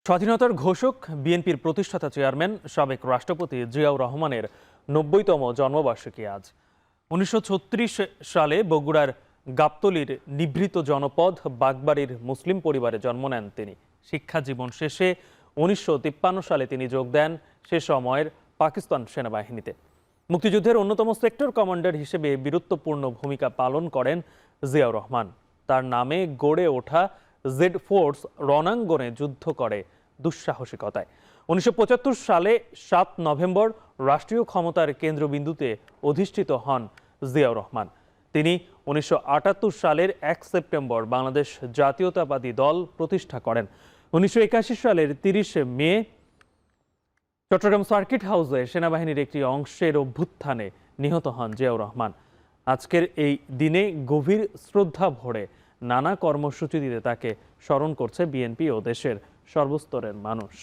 স্বাধীনতার ঘোষক বিএনপির প্রতিষ্ঠাতা চেয়ারম্যান সাবেক রাষ্ট্রপতি জিয়াউর রহমানের ৯০তম জন্মবার্ষিকী আজ। ১৯৩৬ সালে বগুড়ার গাবতলীর নিভৃত জনপদ বাগবাড়ির মুসলিম পরিবারে জন্ম নেন তিনি। শিক্ষা জীবন শেষে ১৯৫৩ সালে তিনি যোগ দেন সে সময়ের পাকিস্তান সেনাবাহিনীতে। মুক্তিযুদ্ধের অন্যতম সেক্টর কমান্ডার হিসেবে বীরত্বপূর্ণ ভূমিকা পালন করেন জিয়াউর রহমান। তার নামে গড়ে ওঠা জেড ফোর্স রণাঙ্গনে যুদ্ধ করে দুঃসাহসিকতায়। ১৯৭৫ সালে ৭ নভেম্বর রাষ্ট্রীয় ক্ষমতার কেন্দ্রবিন্দুতে অধিষ্ঠিত হন জিয়াউর রহমান। তিনি ১৯৭৮ সালের ১ সেপ্টেম্বর বাংলাদেশ জাতীয়তাবাদী দল প্রতিষ্ঠা করেন। ১৯৮১ সালের ৩০ মে চট্টগ্রাম সার্কিট হাউসে সেনাবাহিনীর একটি অংশের অভ্যুত্থানে নিহত হন জিয়াউর রহমান। আজকের এই দিনে গভীর শ্রদ্ধা ভরে নানা কর্মসূচি দিতে তাকে স্মরণ করছে বিএনপি ও দেশের সর্বস্তরের মানুষ।